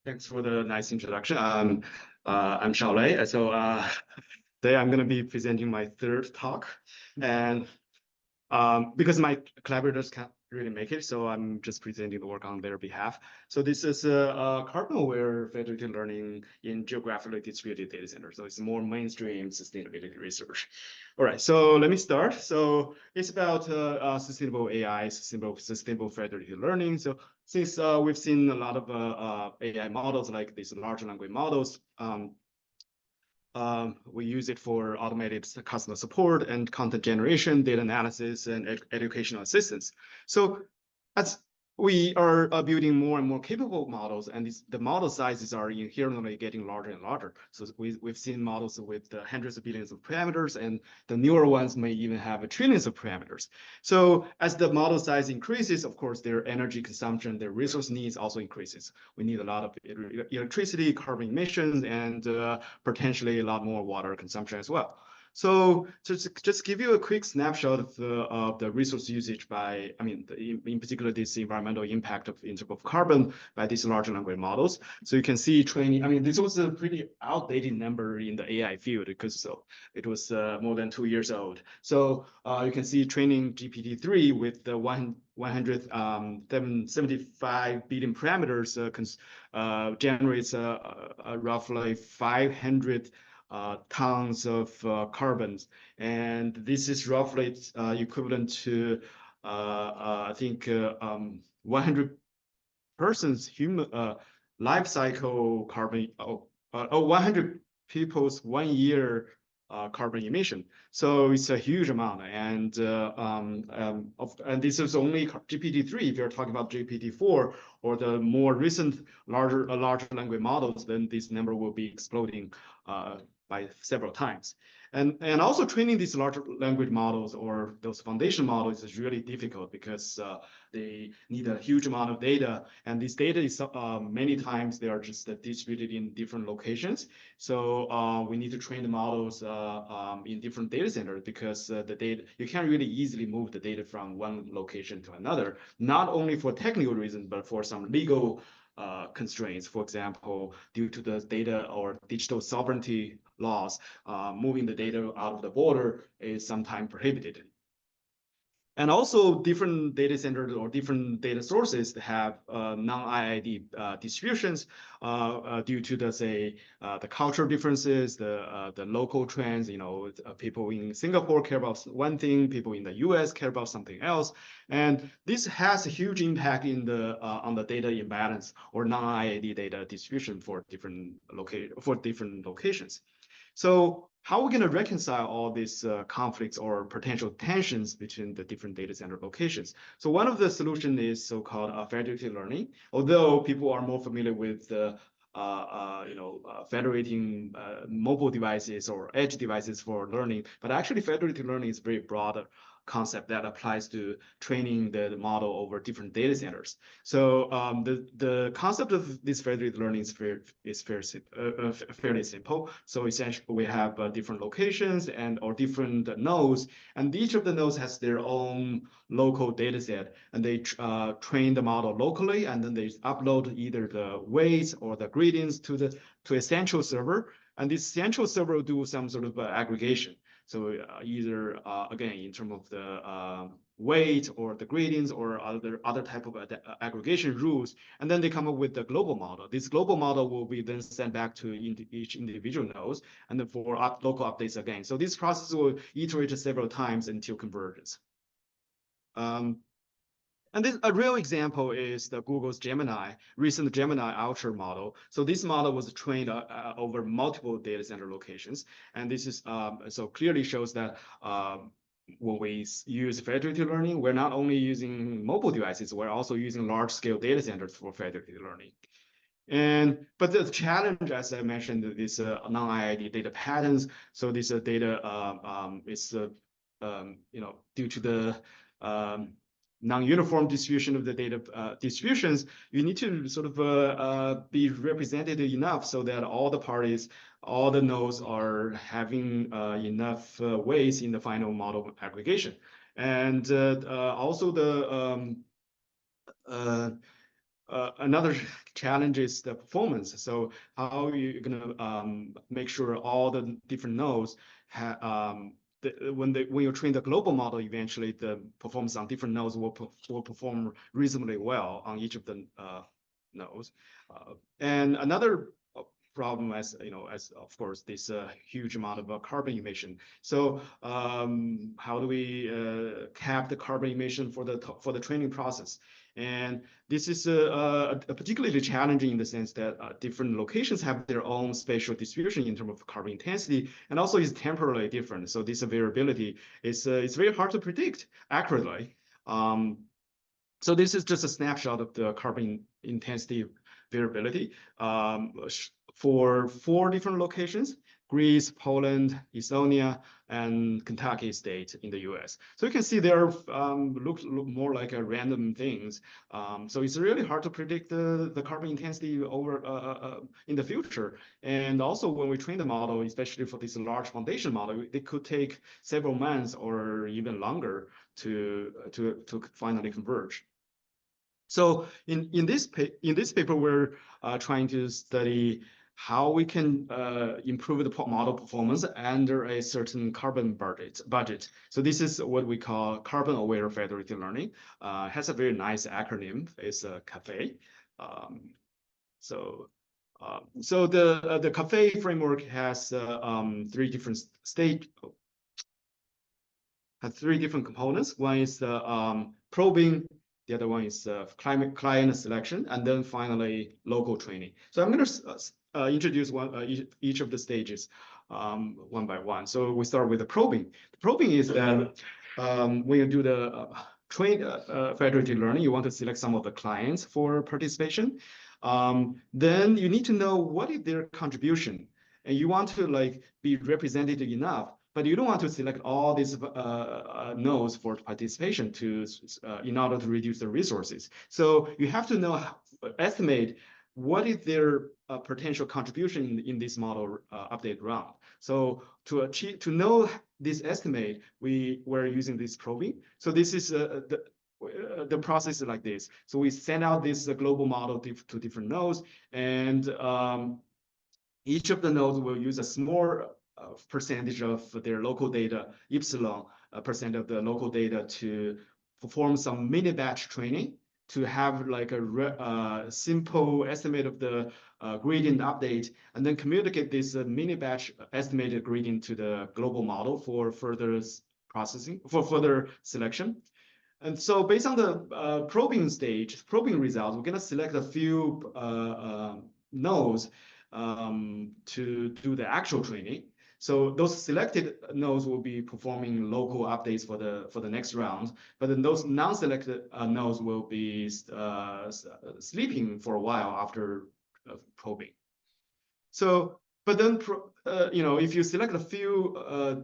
Thanks for the nice introduction. I'm Xiaolei. Today I'm going to be presenting my third talk, and because my collaborators can't really make it, so I'm just presenting the work on their behalf. So this is a cardinal-aware federated learning in geographically distributed data centers. So it's more mainstream sustainability research. All right, so let me start. So it's about sustainable AI, sustainable federated learning. So since we've seen a lot of AI models like these large language models, we use it for automated customer support and content generation, data analysis, and educational assistance. So as we are building more and more capable models, and the model sizes are inherently getting larger and larger. So we've seen models with hundreds of billions of parameters, and the newer ones may even have trillions of parameters. So as the model size increases, of course, their energy consumption, their resource needs also increases. We need a lot of electricity, carbon emissions, and potentially a lot more water consumption as well. So just give you a quick snapshot of the resource usage by, in particular, this environmental impact of in terms of carbon by these large language models. So you can see training, this was a pretty outdated number in the AI field because it was more than 2 years old. So you can see training GPT-3 with the 175 billion parameters generates roughly 500 tons of carbons, and this is roughly equivalent to I think 100 persons human life cycle carbon, 100 people's 1 year carbon emission. So it's a huge amount, and this is only GPT-3. If you're talking about GPT-4 or the more recent larger language models, then this number will be exploding by several times. And also training these large language models or those foundation models is really difficult because they need a huge amount of data, and this data is many times they are just distributed in different locations. So we need to train the models in different data centers because the data, you can't really easily move the data from one location to another, not only for technical reasons, but for some legal constraints. For example, due to the data or digital sovereignty laws, moving the data out of the border is sometimes prohibited. And also different data centers or different data sources have non-IID distributions due to the cultural differences, the local trends. People in Singapore care about one thing, people in the US care about something else. And this has a huge impact on the data imbalance or non-IID data distribution for different locations. So how are we going to reconcile all these conflicts or potential tensions between the different data center locations? So one of the solutions is so-called federated learning. Although people are more familiar with federating mobile devices or edge devices for learning, but actually federated learning is very broad concept that applies to training the model over different data centers. So the concept of this federated learning is fairly simple. So essentially, we have different locations or different nodes, and each of the nodes has their own local data set, and they train the model locally, and then they upload either the weights or the gradients to a central server, and this central server will do some sort of aggregation. So either, again, in terms of the weight or the gradients or other type of aggregation rules, and then they come up with the global model. This global model will be then sent back to each individual nodes, and then for local updates again. So this process will iterate several times until convergence. And this, a real example is the Google's recent Gemini Ultra model. So this model was trained over multiple data center locations. And this is so clearly shows that when we use federated learning, we're not only using mobile devices, we're also using large scale data centers for federated learning. But the challenge, as I mentioned, is non-IID data patterns. So this data is due to the non-uniform distribution of the data distributions, you need to sort of be represented enough so that all the parties, all the nodes are having enough weights in the final model aggregation. And also another challenge is the performance. So how are you gonna make sure all the different nodes when you train the global model, eventually the performance on different nodes will perform reasonably well on each of the nodes. And another problem, as you know, as of course this huge amount of carbon emission. So how do we cap the carbon emission for the training process? And this is particularly challenging in the sense that different locations have their own spatial distribution in terms of carbon intensity, and also is temporally different. So this variability is it's very hard to predict accurately. So this is just a snapshot of the carbon intensity variability for 4 different locations: Greece, Poland, Estonia, and Kentucky state in the US. So you can see they look more like a random things. So it's really hard to predict the carbon intensity over in the future. And also when we train the model, especially for this large foundation model, it could take several months or even longer to finally converge. So in this paper, we're trying to study how we can improve the model performance under a certain carbon budget. So this is what we call carbon-aware federated learning. It has a very nice acronym. It's a CAFE. So the CAFE framework has 3 different three different components. One is the probing. The other one is client selection, and then finally local training. So I'm going to introduce each of the stages one by one. So we start with the probing. The probing is that when you do the federated learning, you want to select some of the clients for participation. Then you need to know what is their contribution, and you want to be represented enough. But you don't want to select all these nodes for participation in order to reduce the resources. So you have to estimate what is their potential contribution in this model update round. So to know this estimate, we're using this probing. So this is the process is like this. So we send out this global model to different nodes, and each of the nodes will use a small percentage of their local data, epsilon percent of the local data, to perform some mini batch training to have like a simple estimate of the gradient update, and then communicate this mini batch estimated gradient to the global model for further processing, for further selection. And so based on the probing results, we're going to select a few nodes to do the actual training. So those selected nodes will be performing local updates for the next round, but then those non-selected nodes will be sleeping for a while after probing. So, but then if you select a few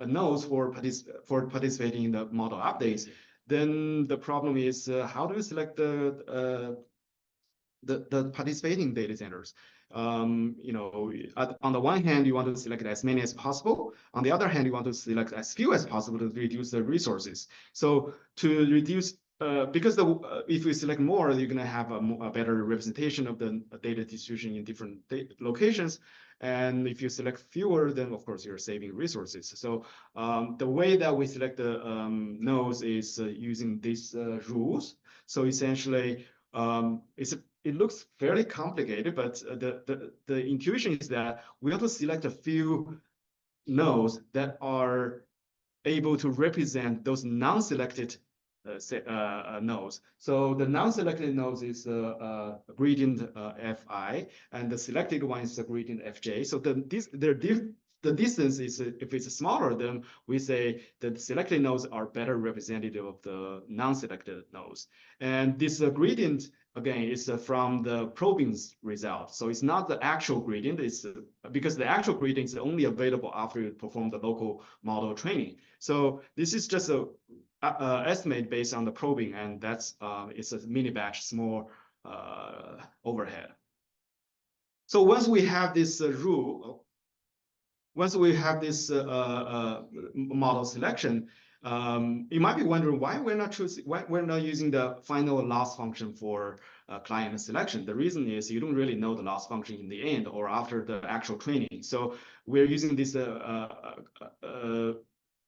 nodes for participating in the model updates, then the problem is how do you select the participating data centers? On the one hand, you want to select as many as possible. On the other hand, you want to select as few as possible to reduce the resources. So to reduce, because if we select more, you're going to have a better representation of the data distribution in different locations. And if you select fewer, then of course you're saving resources. So the way that we select the nodes is using these rules. So essentially, it looks fairly complicated, but the intuition is that we have to select a few nodes that are able to represent those non-selected nodes. So the non-selected nodes is gradient Fi, and the selected one is the gradient Fj. So the distance is, if it's smaller, then we say that the selected nodes are better representative of the non-selected nodes. And this gradient, again, is from the probing result. So it's not the actual gradient. It's because the actual gradient is only available after you perform the local model training. So this is just a estimate based on the probing, and that's it's a mini batch, small overhead. So once we have this rule, once we have this model selection, you might be wondering why we're not using the final loss function for client selection. The reason is you don't really know the loss function in the end or after the actual training. So we're using this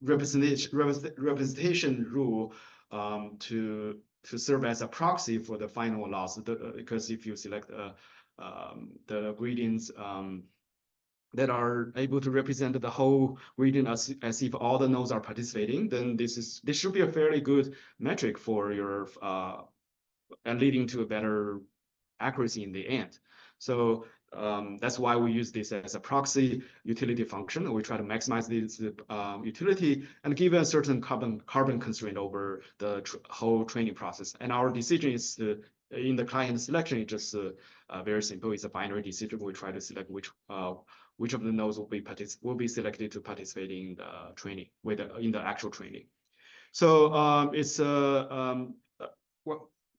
representation rule to serve as a proxy for the final loss. Because if you select the gradients that are able to represent the whole gradient as if all the nodes are participating, then this should be a fairly good metric for your and leading to a better accuracy in the end. So that's why we use this as a proxy utility function. We try to maximize this utility and give a certain carbon constraint over the whole training process. And our decision is in the client selection, it's just very simple. It's a binary decision. We try to select which of the nodes will be selected to participate in the training in the actual training. So it's well,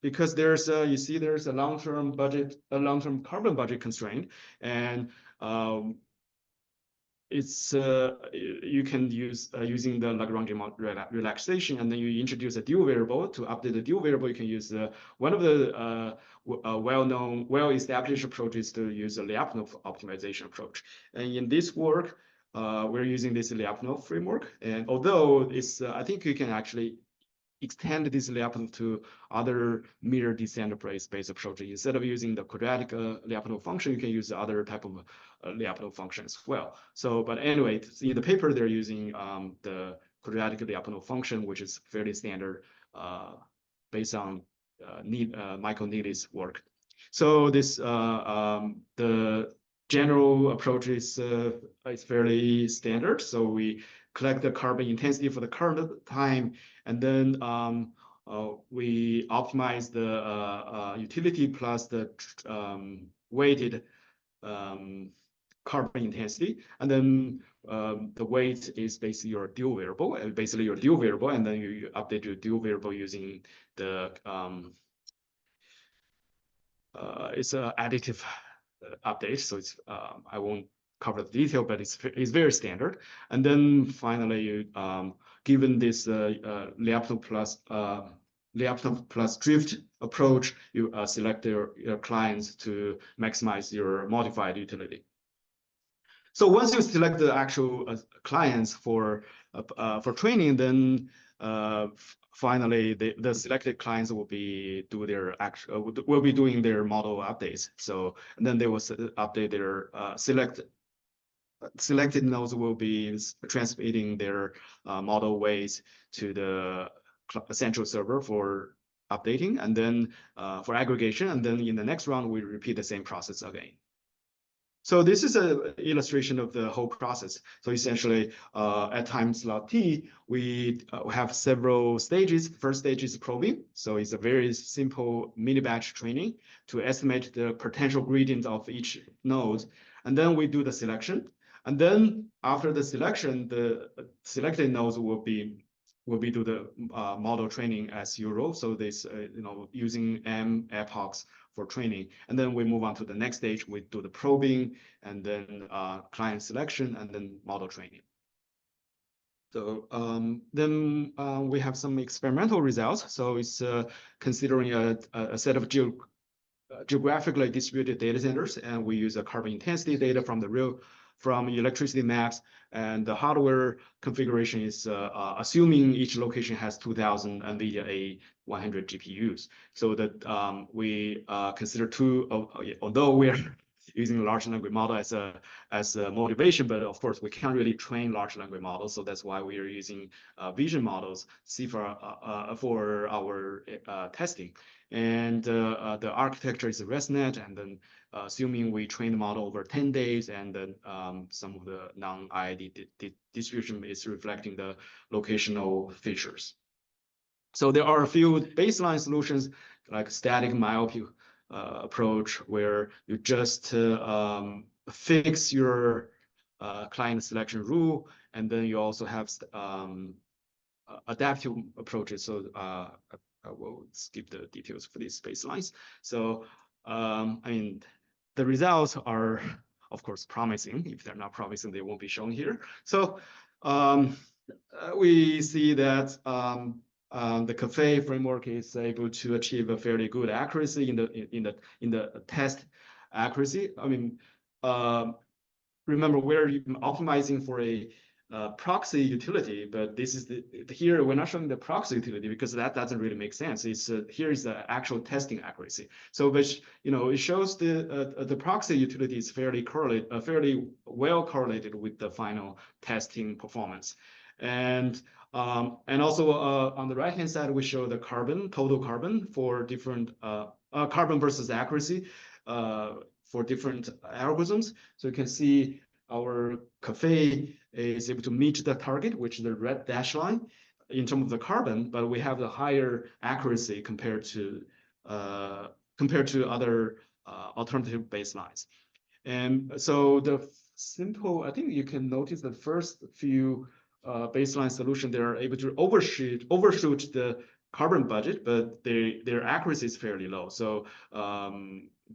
because there's you see there's a long-term carbon budget constraint, and it's you can use using the Lagrangian relaxation, and then you introduce a dual variable. To update the dual variable, you can use one of the well-known, well-established approaches to use a Lyapunov optimization approach. And in this work, we're using this Lyapunov framework. And although it's, I think you can actually extend this Lyapunov to other mirror descent based approaches. Instead of using the quadratic Lyapunov function, you can use the other type of Lyapunov function as well. So, but anyway, in the paper, they're using the quadratic Lyapunov function, which is fairly standard based on Michael Neely's work. So this the general approach is fairly standard. So we collect the carbon intensity for the current time, and then we optimize the utility plus the weighted carbon intensity, and then the weight is basically your dual variable, and then you update your dual variable using the it's an additive update, so it's I won't cover the detail, but it's very standard. And then finally, you given this Lyapunov plus drift approach, you select your clients to maximize your modified utility. So once you select the actual clients for training, then finally the selected clients will be doing their model updates. So and then they will update their selected nodes will be transmitting their model weights to the central server for updating, and then for aggregation, and then in the next round we repeat the same process again. So this is an illustration of the whole process. So essentially, at time slot t, we have several stages. First stage is probing. So it's a very simple mini batch training to estimate the potential gradient of each node. And then we do the selection. And then after the selection, the selected nodes will be do the model training as usual. So this, using M epochs for training. And then we move on to the next stage. We do the probing, and then client selection, and then model training. So then we have some experimental results. So it's considering a set of geographically distributed data centers, and we use a carbon intensity data from electricity maps, and the hardware configuration is assuming each location has 2,000 NVIDIA A100 GPUs. So that we consider although we're using large language model as a motivation, but of course we can't really train large language models. So that's why we are using vision models for our testing. And the architecture is a ResNet, and then assuming we train the model over 10 days, and then some of the non-IID distribution is reflecting the locational features. So there are a few baseline solutions like static myopia approach, where you just fix your client selection rule, and then you also have adaptive approaches. So I will skip the details for these baselines. So I mean, the results are, of course, promising. If they're not promising, they won't be shown here. So we see that the CAFE framework is able to achieve a fairly good accuracy in the test accuracy. I mean, remember we're optimizing for a proxy utility, but this is here we're not showing the proxy utility because that doesn't really make sense. It's here is the actual testing accuracy. So which it shows the proxy utility is fairly well correlated with the final testing performance. And also on the right hand side we show the total carbon for different carbon versus accuracy for different algorithms. So you can see our CAFE is able to meet the target, which is the red dash line, in terms of the carbon, but we have the higher accuracy compared to other alternative baselines. And so I think you can notice the first few baseline solution, they are able to overshoot the carbon budget, but their accuracy is fairly low. So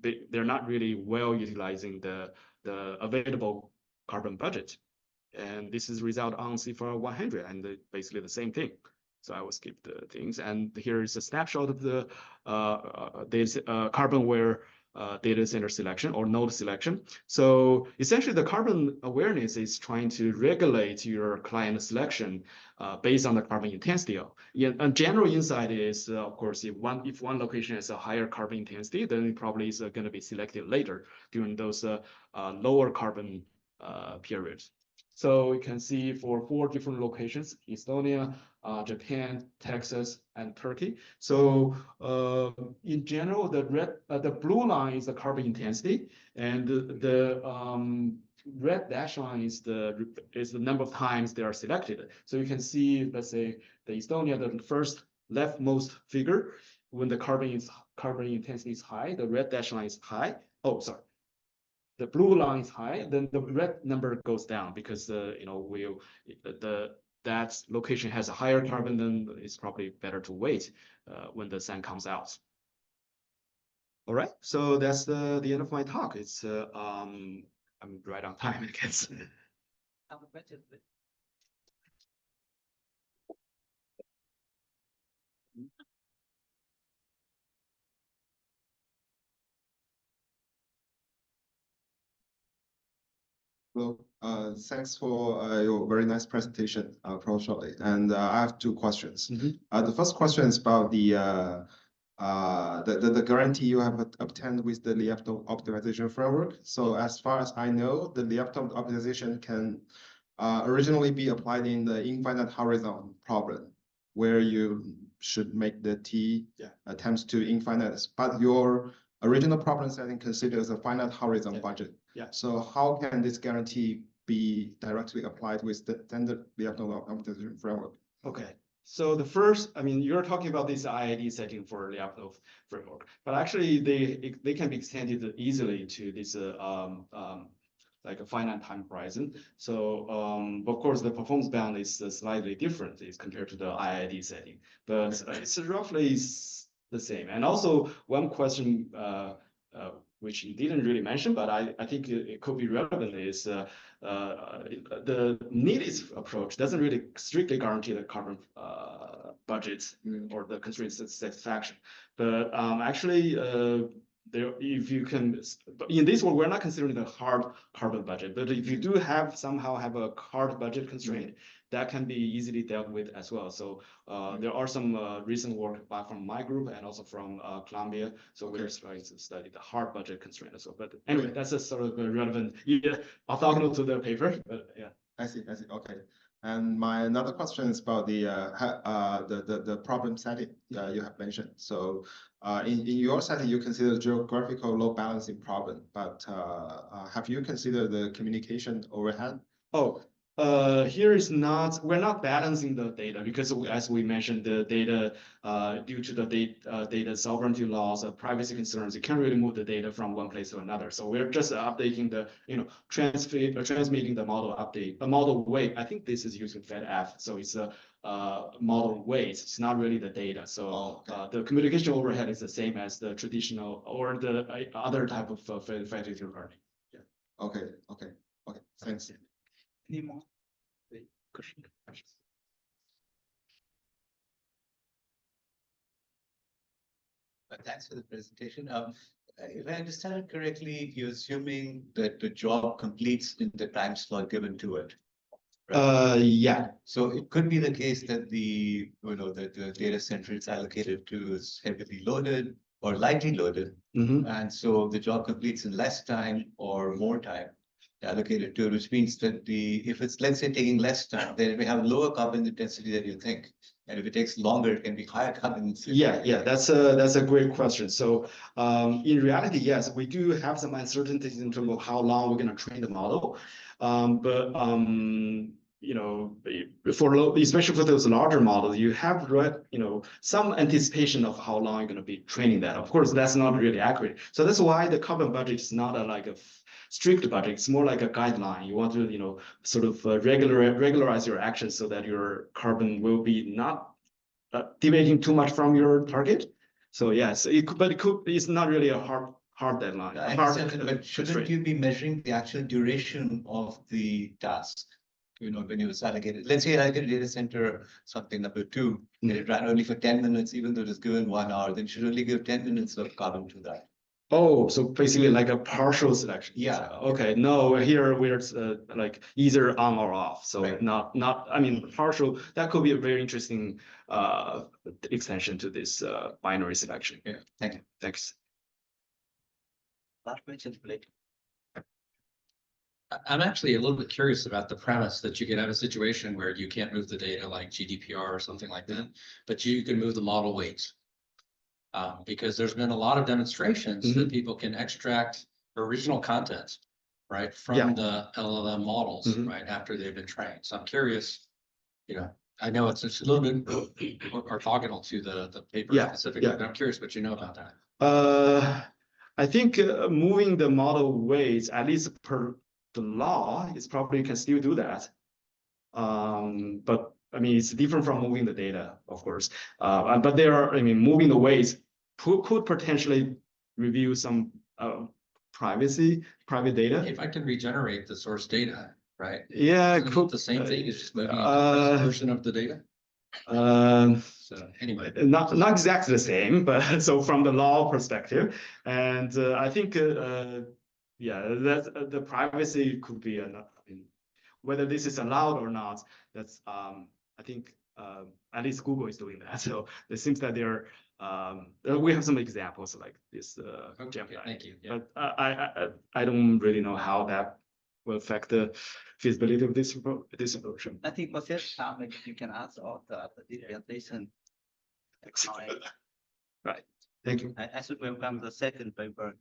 they're not really well utilizing the available carbon budget. And this is result on CFR 100 and basically the same thing. So I will skip the things. And here is a snapshot of the carbon-aware data center selection or node selection. So essentially the carbon awareness is trying to regulate your client selection based on the carbon intensity. And general insight is, of course, if one location has a higher carbon intensity, then it probably is going to be selected later during those lower carbon periods. So you can see for 4 different locations: Estonia, Japan, Texas, and Turkey. So in general, the blue line is the carbon intensity, and the red dash line is the number of times they are selected. So you can see, let's say, the Estonia, the first leftmost figure, when the carbon intensity is high, the red dash line is high. Oh, sorry. The blue line is high, then the red number goes down because that location has a higher carbon, then it's probably better to wait when the sun comes out. All right, so that's the end of my talk. It's I'm right on time, I guess. Well, thanks for your very nice presentation, Professor Lee. And I have 2 questions. The first question is about the guarantee you have obtained with the Lyapunov optimization framework. So as far as I know, the Lyapunov optimization can originally be applied in the infinite horizon problem, where you should make the t attempts to infinite, but your original problem setting considers a finite horizon budget. So how can this guarantee be directly applied with the standard Lyapunov optimization framework? Okay. So the first, I mean, you're talking about this IID setting for Lyapunov framework, but actually they can be extended easily to this like a finite time horizon. So of course the performance bound is slightly different as compared to the IID setting, but it's roughly the same. And also one question which you didn't really mention, but I think it could be relevant, is the needed approach doesn't really strictly guarantee the carbon budgets or the constraint satisfaction. But actually, if you can, in this one, we're not considering the hard carbon budget, but if you do somehow have a hard budget constraint, that can be easily dealt with as well. So there are some recent work from my group and also from Columbia. So we're trying to study the hard budget constraint as well. But anyway, that's a sort of a relevant, orthogonal to the paper. But yeah. I see. Okay. And my another question is about the problem setting you have mentioned. So in your setting, you consider geographical load balancing problem, but have you considered the communication overhead? Here is we're not balancing the data because as we mentioned, the data, due to the data sovereignty laws of privacy concerns, you can't really move the data from one place to another. So we're just updating the, transmitting the model update, a model weight. I think this is using FedF. So it's a model weight. It's not really the data. So the communication overhead is the same as the traditional or the other type of federated learning. Yeah. Okay. Thanks. Any more questions? Thanks for the presentation. If I understand it correctly, you're assuming that the job completes in the time slot given to it. Yeah. So it could be the case that the data center it's allocated to is heavily loaded or lightly loaded, and so the job completes in less time or more time allocated to it, which means that if it's, let's say, taking less time, then it may have lower carbon intensity than you think. And if it takes longer, it can be higher carbon intensity. Yeah, that's a great question. So in reality, yes, we do have some uncertainties in terms of how long we're going to train the model. You know, especially for those larger models, you have some anticipation of how long you're going to be training that. Of course, that's not really accurate. So that's why the carbon budget is not like a strict budget. It's more like a guideline. You want to, sort of regularize your actions so that your carbon will be not deviating too much from your target. So yes, it's not really a hard deadline. But shouldn't you be measuring the actual duration of the task? When you allocated, let's say I get a data center, something number 2, and it ran only for 10 minutes, even though it is given 1 hour, then should only give 10 minutes of carbon to that. Oh, so basically like a partial selection. Yeah. Okay. No, here we're like either on or off. So right. not. I mean, partial. That could be a very interesting extension to this binary selection. Yeah. Thank you. Thanks. Last question, please. I'm actually a little bit curious about the premise that you could have a situation where you can't move the data like GDPR or something like that, but you can move the model weights. Because there's been a lot of demonstrations that people can extract original content, right, from the LLM models, right, after they've been trained. So I'm curious, I know it's a little bit orthogonal to the paper specifically, but I'm curious what you know about that. I think moving the model weights, at least per the law, is probably can still do that. But I mean, it's different from moving the data, of course. But moving the weights could potentially reveal some private data. If I can regenerate the source data, right? Yeah, Isn't it the same thing as just moving a resolution of the data. So anyway, not exactly the same, but so from the law perspective, and I think that the privacy could be whether this is allowed or not. That's I think at least Google is doing that. So it seems that we have some examples like this. okay, thank you. Yeah. But I don't really know how that will affect the feasibility of this approach. I think for this time, you can ask all the presentation. Right. Thank you. I should welcome the second paper.